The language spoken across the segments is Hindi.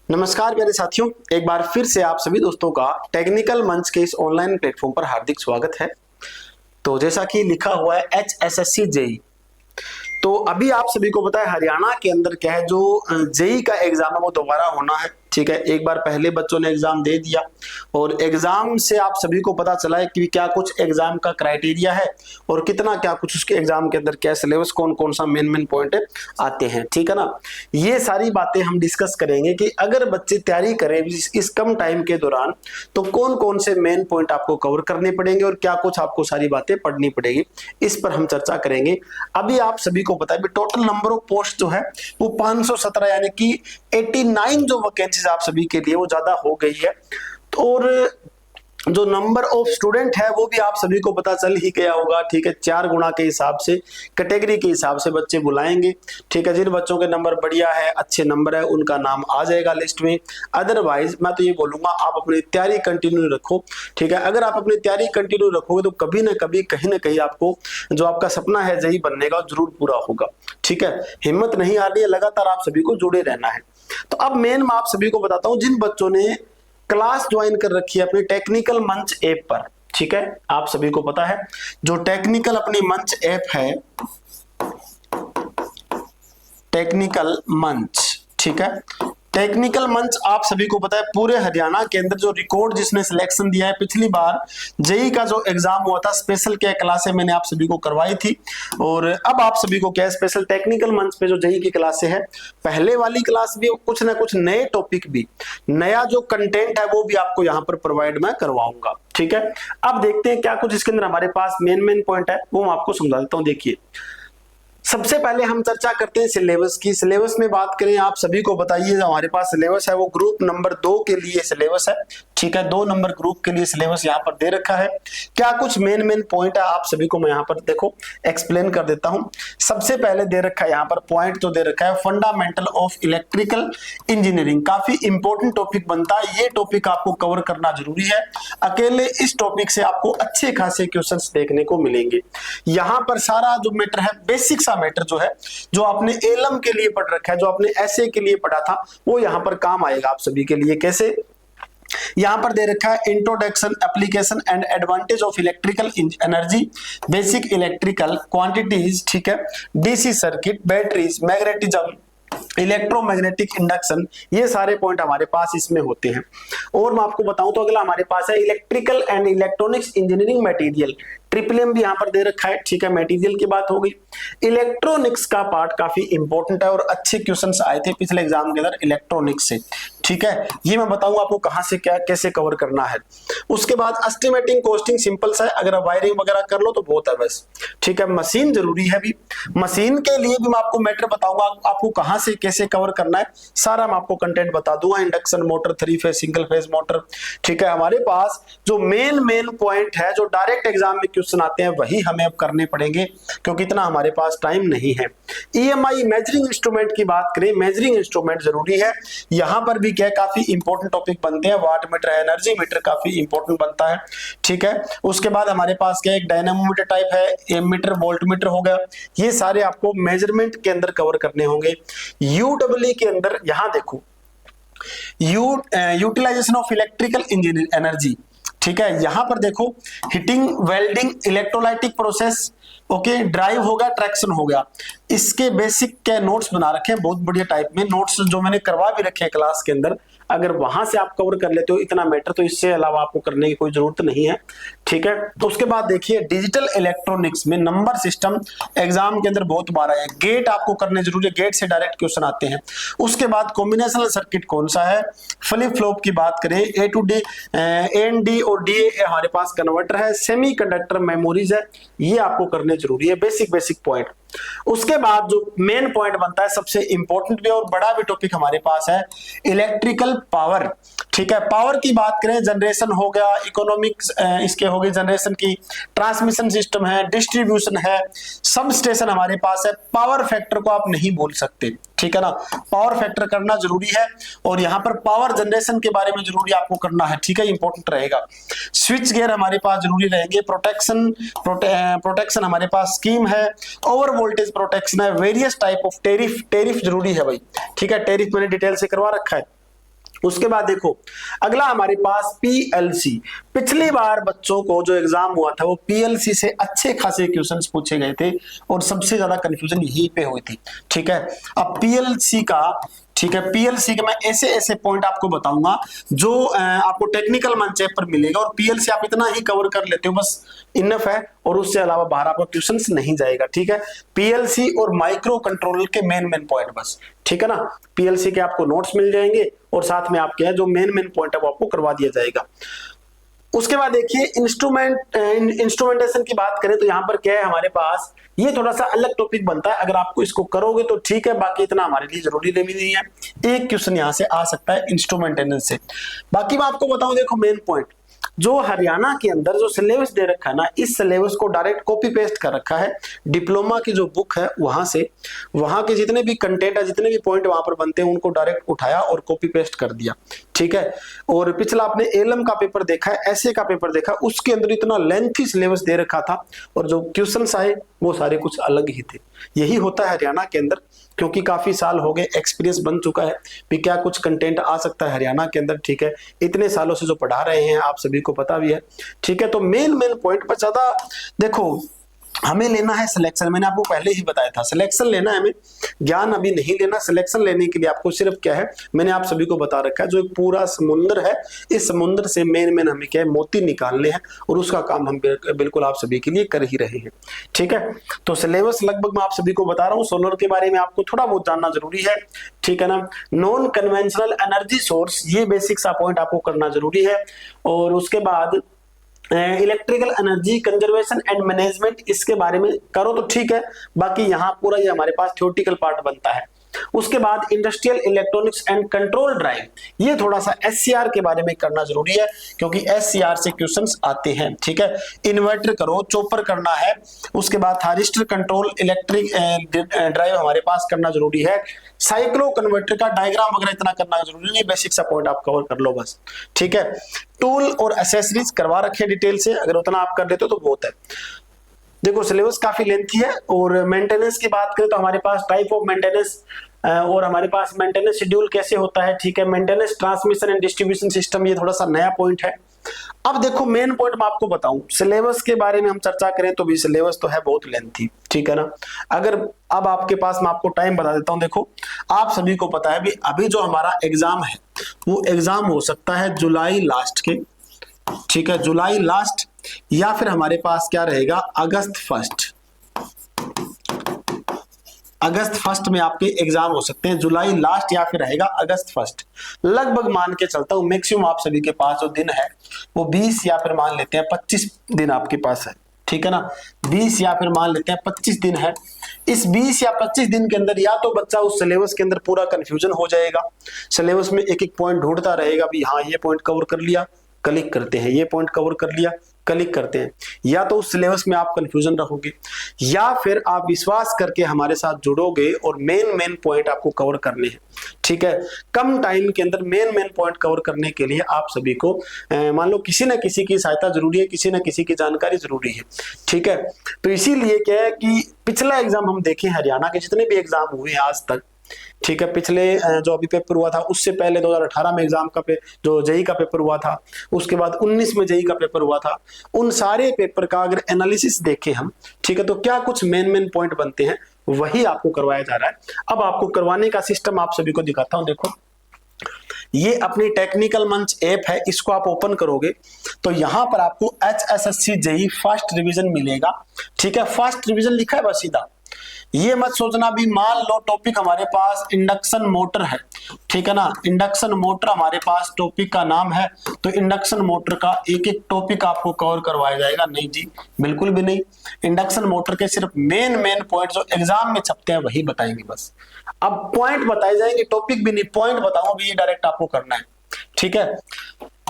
नमस्कार प्यारे साथियों, एक बार फिर से आप सभी दोस्तों का टेक्निकल मंच के इस ऑनलाइन प्लेटफॉर्म पर हार्दिक स्वागत है। तो जैसा कि लिखा हुआ है HSSC जेई, तो अभी आप सभी को पता है हरियाणा के अंदर क्या है, जो जेई का एग्जाम है वो दोबारा होना है। ठीक है, एक बार पहले बच्चों ने एग्जाम दे दिया और एग्जाम से आप सभी को पता चला है कि क्या कुछ एग्जाम का क्राइटेरिया है और कितना क्या कुछ उसके एग्जाम के अंदर क्या सिलेबस, कौन कौन सा मेन पॉइंट आते हैं। ठीक है ना, ये सारी बातें हम डिस्कस करेंगे कि अगर बच्चे तैयारी करें इस कम टाइम के दौरान तो कौन कौन से मेन पॉइंट आपको कवर करने पड़ेंगे और क्या कुछ आपको सारी बातें पढ़नी पड़ेगी, इस पर हम चर्चा करेंगे। अभी आप सभी को पता है टोटल नंबर ऑफ पोस्ट जो है वो 517 यानी कि 89 जो वैकेंसी आप सभी के लिए वो ज्यादा हो गई है। और जो नंबर ऑफ स्टूडेंट है वो भी आप सभी को पता चल ही गया होगा। ठीक है, 4 गुना के हिसाब से, कैटेगरी के हिसाब से बच्चे बुलाएंगे। ठीक है, जिन बच्चों के नंबर बढ़िया है, अच्छे नंबर है, उनका नाम आ जाएगा लिस्ट में। अदरवाइज मैं तो ये बोलूंगा आप अपनी तैयारी कंटिन्यू रखो। ठीक है, अगर आप अपनी तैयारी कंटिन्यू रखोगे तो कभी ना कभी कहीं ना कहीं आपको जो आपका सपना है जेई बनने का जरूर पूरा होगा। ठीक है, हिम्मत नहीं हारनी है, लगातार आप सभी को जुड़े रहना है। तो अब मेन मैं आप सभी को बताता हूं, जिन बच्चों ने क्लास ज्वाइन कर रखी है अपनी टेक्निकल मंच ऐप पर। ठीक है, आप सभी को पता है जो टेक्निकल अपनी मंच ऐप है, टेक्निकल मंच। ठीक है, टेक्निकल मंच आप सभी को पता है पूरे हरियाणा के अंदर जो रिकॉर्ड जिसने सिलेक्शन दिया है। पिछली बार जेई का जो एग्जाम हुआ था स्पेशल क्या क्लासें मैंने आप सभी को करवाई थी, और अब आप सभी को क्या है स्पेशल टेक्निकल मंच पे जो जेई की क्लासें है, पहले वाली क्लास भी कुछ ना कुछ नए टॉपिक भी, नया जो कंटेंट है वो भी आपको यहाँ पर प्रोवाइड मैं करवाऊंगा। ठीक है, अब देखते हैं क्या कुछ इसके अंदर हमारे पास मेन पॉइंट है, वो मैं आपको समझा देता हूँ। देखिए, सबसे पहले हम चर्चा करते हैं सिलेबस की। सिलेबस में बात करें, आप सभी को बताइए जो हमारे पास सिलेबस है वो ग्रुप नंबर 2 के लिए सिलेबस है। ठीक है, 2 नंबर ग्रुप के लिए सिलेबस यहाँ पर दे रखा है। क्या कुछ मेन पॉइंट है आप सभी को मैं यहाँ पर देखो एक्सप्लेन कर देता हूँ। सबसे पहले दे रखा है यहाँ पर पॉइंट जो दे रखा है फंडामेंटल ऑफ इलेक्ट्रिकल इंजीनियरिंग। काफी इंपॉर्टेंट टॉपिक बनता है, ये टॉपिक आपको कवर करना जरूरी है। अकेले इस टॉपिक से आपको अच्छे खासे क्वेश्चंस देखने को मिलेंगे। यहाँ पर सारा जो मैटर है, बेसिक सा मैटर जो है, जो आपने एलएम के लिए पढ़ रखा है, जो आपने एसए के लिए पढ़ा था, वो यहाँ पर काम आएगा आप सभी के लिए। कैसे? यहां पर दे रखा है introduction, application and advantage of electrical energy, basic electrical quantities. ठीक है, DC circuit, batteries, magnetism, electromagnetic induction, ये सारे पॉइंट हमारे पास इसमें होते हैं। और मैं आपको बताऊं तो अगला हमारे पास है electrical and electronics engineering material, triple M भी यहां पर दे रखा है। ठीक है, मटेरियल की बात हो गई। इलेक्ट्रॉनिक्स का पार्ट काफी इंपॉर्टेंट है और अच्छे क्वेश्चंस आए थे पिछले एग्जाम के अंदर इलेक्ट्रॉनिक्स से। ठीक है, ये मैं बताऊंगा आपको कहां से क्या कैसे कवर करना है। उसके बाद एस्टिमेटिंग कॉस्टिंग सिंपल सा है, अगर वायरिंग वगैरह कर लो तो बहुत है बस। ठीक है, मशीन जरूरी है भी, मशीन के लिए भी मैं आपको मैटर बताऊंगा, आपको कहां से कैसे कवर करना है सारा मैं आपको कंटेंट बता दूंगा। Induction motor, 3 phase, single phase motor. ठीक है, हमारे पास जो मेन पॉइंट है, जो डायरेक्ट एग्जाम में क्वेश्चन आते हैं, वही हमें अब करने पड़ेंगे क्योंकि इतना हमारे पास टाइम नहीं है। ईएमआई मेजरिंग इंस्ट्रूमेंट की बात करें, मेजरिंग इंस्ट्रूमेंट जरूरी है। यहां पर भी क्या काफी इंपॉर्टेंट टॉपिक बनते हैं, वाट मीटर, एनर्जी मीटर काफी इंपॉर्टेंट बनता है। ठीक है, उसके बाद हमारे पास क्या एक डायनामोमीटर टाइप है, एमीटर, वोल्टमीटर हो गया, ये सारे आपको मेजरमेंट के अंदर कवर करने होंगे। यूडब्ल्यू के अंदर यहां देखो, utilization of electrical engineer energy. ठीक है, यहां पर देखो heating, welding, electrolytic process, okay, drive हो गया, ट्रैक्शन हो गया। इसके बेसिक के नोट्स बना रखे हैं बहुत बढ़िया टाइप में, नोट्स जो मैंने करवा भी रखे हैं क्लास के अंदर। अगर वहां से आप कवर कर लेते हो इतना मैटर, तो इससे अलावा आपको करने की कोई जरूरत नहीं है। ठीक है, तो उसके बाद देखिए डिजिटल इलेक्ट्रॉनिक्स में नंबर सिस्टम एग्जाम के अंदर बहुत बार आया है, गेट आपको करने जरूरी है, गेट से डायरेक्ट क्वेश्चन आते हैं। उसके बाद कॉम्बिनेशनल सर्किट कौन सा है, फ्लिप फ्लॉप की बात करें, ए टू डी, एन डी और डी हमारे पास कन्वर्टर है, सेमी कंडक्टर मेमोरीज है, ये आपको करने जरूरी है, बेसिक पॉइंट। उसके बाद जो मेन पॉइंट बनता है, सबसे इंपॉर्टेंट भी और बड़ा भी टॉपिक हमारे पास है, इलेक्ट्रिकल पावर। ठीक है, पावर की बात करें, जनरेशन हो गया, इकोनॉमिक्स इसके हो गए, जनरेशन की, ट्रांसमिशन सिस्टम है, डिस्ट्रीब्यूशन है, सब स्टेशन हमारे पास है। पावर फैक्टर को आप नहीं भूल सकते। ठीक है ना, पावर फैक्टर करना जरूरी है और यहाँ पर पावर जनरेशन के बारे में जरूरी आपको करना है। ठीक है, इंपॉर्टेंट रहेगा। स्विच गियर हमारे पास जरूरी रहेंगे, प्रोटेक्शन हमारे पास स्कीम है, ओवर वोल्टेज प्रोटेक्शन है, वेरियस टाइप ऑफ टेरिफ जरूरी है भाई। ठीक है, टेरिफ मैंने डिटेल से करवा रखा है। उसके बाद देखो अगला हमारे पास पीएलसी। पिछली बार बच्चों को जो एग्जाम हुआ था वो पीएलसी से अच्छे खासे क्वेश्चंस पूछे गए थे और सबसे ज्यादा कंफ्यूजन यहीं पे हुई थी। ठीक है, अब पीएलसी का, ठीक है, पीएलसी के मैं ऐसे ऐसे पॉइंट आपको बताऊंगा जो आपको टेक्निकल मंच पर मिलेगा, और पीएलसी आप इतना ही कवर कर लेते हो बस इनफ है, और उससे अलावा बाहर आपको ट्यूशंस नहीं जाएगा। ठीक है, पीएलसी और माइक्रो कंट्रोलर के मेन पॉइंट बस, ठीक है ना। पीएलसी के आपको नोट्स मिल जाएंगे और साथ में आपके जो मेन पॉइंट है वो आपको करवा दिया जाएगा। उसके बाद देखिए इंस्ट्रूमेंटेशन की बात करें तो यहाँ पर क्या है हमारे पास, ये थोड़ा सा अलग टॉपिक बनता है। अगर आपको इसको करोगे तो ठीक है, बाकी इतना हमारे लिए जरूरी नहीं है। एक क्वेश्चन यहाँ से आ सकता है इंस्ट्रूमेंटेशन से। बाकी मैं आपको बताऊं, देखो मेन पॉइंट जो हरियाणा के अंदर जो सिलेबस दे रखा है ना, इस सिलेबस को डायरेक्ट कॉपी पेस्ट कर रखा है डिप्लोमा की जो बुक है वहां से। वहां के जितने भी कंटेंट है, जितने भी पॉइंट वहां पर बनते हैं उनको डायरेक्ट उठाया और कॉपी पेस्ट कर दिया। ठीक है, और पिछला आपने एलएम का पेपर देखा है, एसए का पेपर देखा, उसके अंदर इतना लेंथी सिलेबस दे रखा था और जो क्वेश्चंस आए वो सारे कुछ अलग ही थे। यही होता है हरियाणा के अंदर, क्योंकि काफी साल हो गए, एक्सपीरियंस बन चुका है भी क्या कुछ कंटेंट आ सकता है हरियाणा के अंदर। ठीक है, इतने सालों से जो पढ़ा रहे हैं आप सभी को पता भी है। ठीक है, तो मेन पॉइंट पर ज्यादा देखो हमें लेना है सिलेक्शन। मैंने आपको पहले ही बताया था सिलेक्शन लेना है हमें, ज्ञान अभी नहीं लेना। सिलेक्शन लेने के लिए आपको सिर्फ क्या है, मैंने आप सभी को बता रखा है, जो एक पूरा समुद्र है, इस समुद्र से मेन हमें क्या है, मोती निकालने हैं, और उसका काम हम बिल्कुल आप सभी के लिए कर ही रहे हैं। ठीक है, तो सिलेबस लगभग मैं आप सभी को बता रहा हूँ। सोलर के बारे में आपको थोड़ा बहुत जानना जरूरी है। ठीक है ना, नॉन कन्वेंशनल एनर्जी सोर्स, ये बेसिक सा पॉइंट आपको करना जरूरी है। और उसके बाद electrical energy conservation and management, इसके बारे में करो तो ठीक है, बाकी यहाँ पूरा ये हमारे पास थ्योरेटिकल पार्ट बनता है। उसके बाद industrial electronics and control drive, ये थोड़ा सा एससीआर के बारे में करना जरूरी है, क्योंकि एससीआर से क्वेश्चंस आते हैं। ठीक है, इन्वर्टर करो, चॉपर करना है, उसके बाद थारिस्टर कंट्रोल इलेक्ट्रिक ड्राइव हमारे पास करना जरूरी है। साइक्लो कन्वर्टर का डायग्राम वगैरह इतना करना जरूरी नहीं, बेसिक सा पॉइंट आप कवर कर लो बस। ठीक है, टूल और एसेसरीज करवा रखे डिटेल से, अगर उतना आप कर लेते हो तो बहुत है। देखो सिलेबस काफी लेंथी है। और मेंटेनेंस की बात करें तो हमारे पास टाइप ऑफ मेंटेनेंस और हमारे पास मेंटेनेंस शेड्यूल कैसे होता है। ठीक है, maintenance transmission and distribution system, ये थोड़ा सा नया पॉइंट है। अब देखो मेन पॉइंट मैं आपको बताऊं, सिलेबस के बारे में हम चर्चा करें तो भी सिलेबस तो है बहुत लेंथी। ठीक है ना, अगर अब आपके पास मैं आपको टाइम बता देता हूं। देखो आप सभी को पता है भी अभी जो हमारा एग्जाम है वो एग्जाम हो सकता है जुलाई लास्ट के, ठीक है, जुलाई लास्ट, या फिर हमारे पास क्या रहेगा अगस्त फर्स्ट। अगस्त फर्स्ट में आपके एग्जाम हो सकते हैं, जुलाई लास्ट या फिर रहेगा अगस्त फर्स्ट। लगभग मान के चलता हूं मैक्सिमम आप सभी के पास जो दिन है वो 20 या फिर मान लेते हैं 25 दिन आपके पास है। ठीक है ना, 20 या फिर मान लेते हैं 25 दिन है। इस 20 या 25 दिन के अंदर या तो बच्चा उस सिलेबस के अंदर पूरा कंफ्यूजन हो जाएगा, सिलेबस में एक एक पॉइंट ढूंढता रहेगा भी हाँ ये पॉइंट कवर कर लिया, क्लिक करते हैं, ये पॉइंट कवर कर लिया, क्लिक करते हैं। या तो उस सिलेबस में आप कंफ्यूजन रहोगे, या फिर आप विश्वास करके हमारे साथ जुड़ोगे और मेन पॉइंट आपको कवर करने हैं। ठीक है, कम टाइम के अंदर मेन पॉइंट कवर करने के लिए आप सभी को मान लो किसी न किसी की सहायता जरूरी है, किसी न किसी की जानकारी जरूरी है। ठीक है, तो इसीलिए क्या है कि पिछला एग्जाम हम देखें, हरियाणा के जितने भी एग्जाम हुए आज तक, ठीक है, पिछले जो अभी पेपर हुआ था उससे पहले 2018 में एग्जाम का जो जेई का पेपर हुआ था, उसके बाद 19 में जेई का पेपर हुआ था, उन सारे पेपर का अगर एनालिसिस देखें हम, ठीक है, तो क्या कुछ मेन पॉइंट बनते हैं वही आपको करवाया जा रहा है। अब आपको करवाने का सिस्टम आप सभी को दिखाता हूं। देखो ये अपनी टेक्निकल मंच ऐप है, इसको आप ओपन करोगे तो यहां पर आपको HSSC जेई फर्स्ट रिवीजन मिलेगा। ठीक है, फर्स्ट रिवीजन लिखा है बस सीधा, ये मत सोचना भी मान लो टॉपिक हमारे पास इंडक्शन मोटर है। ठीक है ना, इंडक्शन मोटर हमारे पास टॉपिक का नाम है, तो इंडक्शन मोटर का एक एक टॉपिक आपको कवर करवाया जाएगा। नहीं जी, बिल्कुल भी नहीं। इंडक्शन मोटर के सिर्फ मेन पॉइंट जो एग्जाम में छपते हैं वही बताएंगे बस। अब पॉइंट बताए जाएंगे, टॉपिक भी नहीं, पॉइंट बताऊं भी, ये डायरेक्ट आपको करना है। ठीक है,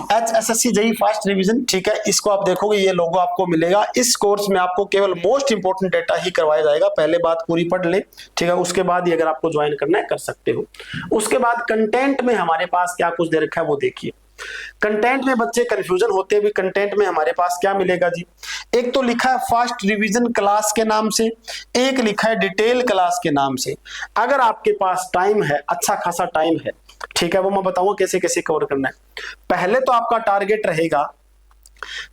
HSSC जेई फर्स्ट रिवीजन, ठीक है, इसको आप देखोगे ये लोगो आपको मिलेगा। इस कोर्स में आपको केवल मोस्ट इंपोर्टेंट डेटा ही करवाया जाएगा, पहले बात पूरी पढ़ ले। ठीक है, उसके बाद ही अगर आपको ज्वाइन करना है कर सकते हो। उसके बाद कंटेंट में हमारे पास क्या कुछ दे रखा है वो देखिए। कंटेंट में बच्चे कंफ्यूजन होते हैं भी, कंटेंट में हमारे पास क्या मिलेगा जी। एक तो लिखा है फर्स्ट रिवीजन क्लास के नाम से, एक लिखा है डिटेल क्लास के नाम से। अगर आपके पास टाइम है, अच्छा खासा टाइम है, ठीक है, वो मैं बताऊंगा कैसे कैसे कवर करना है। पहले तो आपका टारगेट रहेगा,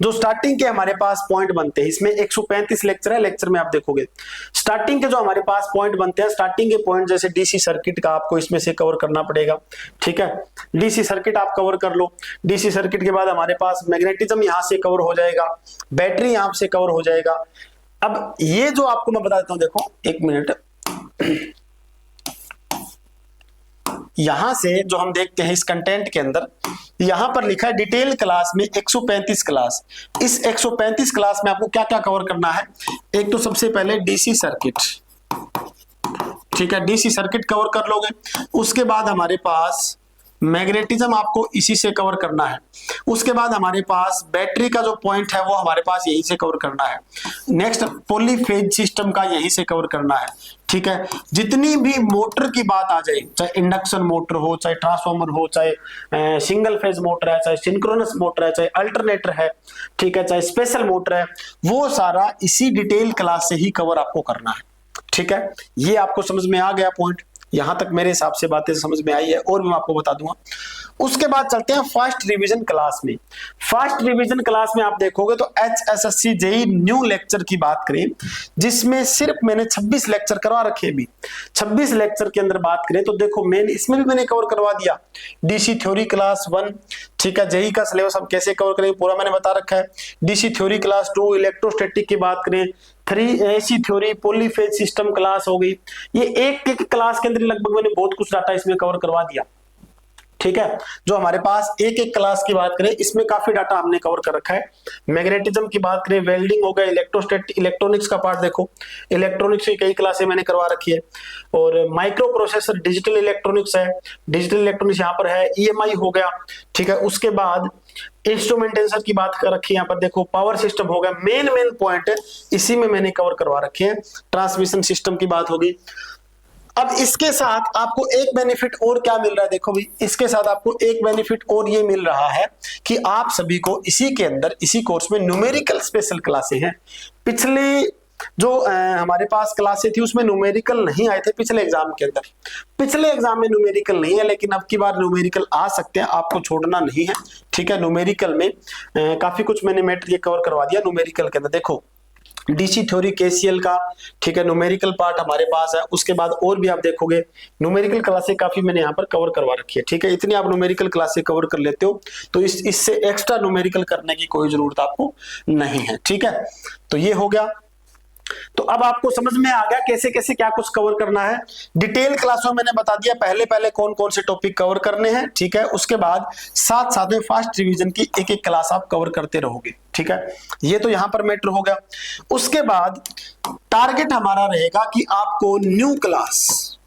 जो स्टार्टिंग के हमारे पास पॉइंट बनते हैं, इसमें 135 लेक्चर है, लेक्चर में आप देखोगे स्टार्टिंग के जो हमारे पास पॉइंट बनते हैं, स्टार्टिंग के पॉइंट जैसे डीसी सर्किट का आपको इसमें से कवर करना पड़ेगा। ठीक है, डीसी सर्किट आप कवर कर लो। डीसी सर्किट के बाद हमारे पास मैग्नेटिज्म यहां से कवर हो जाएगा, बैटरी यहां से कवर हो जाएगा। अब ये जो आपको मैं बता देता हूं, देखो एक मिनट, यहां से जो हम देखते हैं इस कंटेंट के अंदर, यहां पर लिखा है डिटेल क्लास में 135 क्लास। इस 135 क्लास में आपको क्या क्या कवर करना है? एक तो सबसे पहले डीसी सर्किट, ठीक है, डीसी सर्किट कवर कर लोगे। उसके बाद हमारे पास मैग्नेटिज्म आपको इसी से कवर करना है। उसके बाद हमारे पास बैटरी का जो पॉइंट है वो हमारे पास यहीं से कवर करना है। नेक्स्ट पॉलीफेज सिस्टम का यहीं से कवर करना है। ठीक है, जितनी भी मोटर की बात आ जाए, चाहे इंडक्शन मोटर हो, चाहे ट्रांसफार्मर हो, चाहे सिंगल फेज मोटर है, चाहे सिंक्रोनस मोटर है, चाहे अल्टरनेटर है, ठीक है, चाहे स्पेशल मोटर है, वो सारा इसी डिटेल क्लास से ही कवर आपको करना है। ठीक है, ये आपको समझ में आ गया पॉइंट? यहां तक मेरे हिसाब से बातें समझ में आई है, और भी मैं आपको बता दूंगा। उसके बाद चलते हैं फर्स्ट रिवीजन क्लास में। फर्स्ट रिवीजन क्लास में आप देखोगे तो HSSC JEE न्यू लेक्चर की बात करें, जिसमें सिर्फ मैंने 26 लेक्चर करवा रखे हैं। 26 लेक्चर के अंदर बात करें तो देखो मेन इसमें भी मैंने कवर करवा दिया डीसी थ्योरी क्लास 1। ठीक है, JEE का सिलेबस हम कैसे कवर करेंगे पूरा मैंने बता रखा है। डीसी थ्योरी क्लास 2, इलेक्ट्रोस्टैटिक की बात करें 3, AC theory, polyphase system class हो गई। ये एक एक क्लास के अंदर लगभग मैंने बहुत कुछ डाटा इसमें कवर करवा दिया। ठीक है, जो हमारे पास एक एक क्लास की बात करें इसमें काफी डाटा हमने कवर कर रखा है। मैग्नेटिज्म की बात करें, वेल्डिंग हो गया, इलेक्ट्रोस्टैटिक, इलेक्ट्रॉनिक्स का पार्ट देखो, इलेक्ट्रॉनिक्स की कई क्लासें मैंने करवा रखी है। और माइक्रो प्रोसेसर, डिजिटल इलेक्ट्रॉनिक्स है, डिजिटल इलेक्ट्रॉनिक्स यहाँ पर है, EMI हो गया। ठीक है, उसके बाद इंस्ट्रूमेंटेशन की बात कर रखी है, यहाँ पर देखो पावर सिस्टम हो गया। मेन पॉइंट इसी में मैंने कवर करवा रखे हैं। ट्रांसमिशन सिस्टम की बात होगी। अब इसके साथ आपको एक बेनिफिट और क्या मिल रहा है, देखो भाई, इसके साथ आपको एक बेनिफिट और ये मिल रहा है कि आप सभी को इसी के अंदर, इसी कोर्स में न्यूमेरिकल स्पेशल क्लासें हैं। पिछले जो हमारे पास क्लासें थी उसमें न्यूमेरिकल नहीं आए थे पिछले एग्जाम के अंदर। पिछले एग्जाम में न्यूमेरिकल नहीं है, लेकिन अब की बार न्यूमेरिकल आ सकते हैं, आपको छोड़ना नहीं है। ठीक है, न्यूमेरिकल में काफी कुछ मैंने मैटर कवर करवा दिया न्यूमेरिकल के अंदर। देखो डीसी थ्योरी KCL का, ठीक है, न्यूमेरिकल पार्ट हमारे पास है। उसके बाद और भी आप देखोगे न्यूमेरिकल क्लासें काफी मैंने यहाँ पर कवर करवा रखी है। ठीक है, इतनी आप न्यूमेरिकल क्लासें कवर कर लेते हो तो इससे एक्स्ट्रा न्यूमेरिकल करने की कोई जरूरत आपको नहीं है। ठीक है, तो ये हो गया। तो अब आपको समझ में आ गया कैसे कैसे क्या कुछ कवर करना है। डिटेल क्लासों में मैंने बता दिया पहले पहले कौन कौन से टॉपिक कवर करने हैं। ठीक है, उसके बाद साथ साथ में फास्ट रिवीजन की एक एक क्लास आप कवर करते रहोगे। ठीक है, ये तो यहां पर मैटर हो गया। उसके बाद टारगेट हमारा रहेगा कि आपको न्यू क्लास,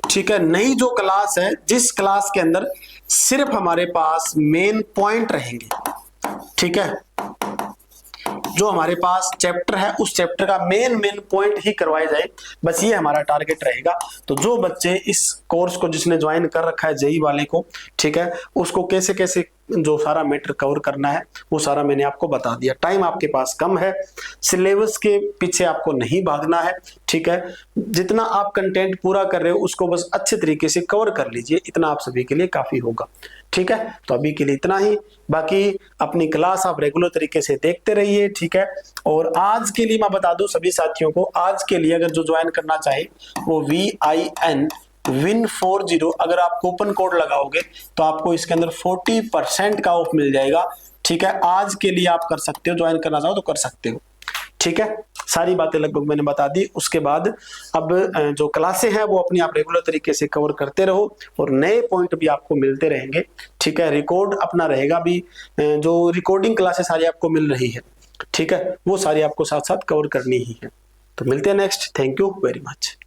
ठीक है, नई जो क्लास है, जिस क्लास के अंदर सिर्फ हमारे पास मेन पॉइंट रहेंगे। ठीक है, जो हमारे पास चैप्टर है उस चैप्टर का मेन पॉइंट ही करवाया जाए, बस ये हमारा टारगेट रहेगा। तो जो बच्चे इस कोर्स को जिसने ज्वाइन कर रखा है JEE वाले को, ठीक है, उसको कैसे कैसे जो सारा मैटर कवर करना है वो सारा मैंने आपको बता दिया। टाइम आपके पास कम है, सिलेबस के पीछे आपको नहीं भागना है। ठीक है, जितना आप कंटेंट पूरा कर रहे हो उसको बस अच्छे तरीके से कवर कर लीजिए, इतना आप सभी के लिए काफी होगा। ठीक है, तो अभी के लिए इतना ही। बाकी अपनी क्लास आप रेगुलर तरीके से देखते रहिए। ठीक है, और आज के लिए मैं बता दूं सभी साथियों को, आज के लिए अगर जो ज्वाइन करना चाहे वो WIN40 अगर आप कूपन कोड लगाओगे तो आपको इसके अंदर 40% का ऑफ मिल जाएगा। ठीक है, आज के लिए आप कर सकते हो, ज्वाइन करना चाहो तो कर सकते हो। ठीक है, सारी बातें लगभग मैंने बता दी। उसके बाद अब जो क्लासें हैं वो अपनी आप रेगुलर तरीके से कवर करते रहो और नए पॉइंट भी आपको मिलते रहेंगे। ठीक है, रिकॉर्ड अपना रहेगा भी, जो रिकॉर्डिंग क्लासेस सारी आपको मिल रही है, ठीक है, वो सारी आपको साथ साथ कवर करनी ही है। तो मिलते हैं next. Thank you very much.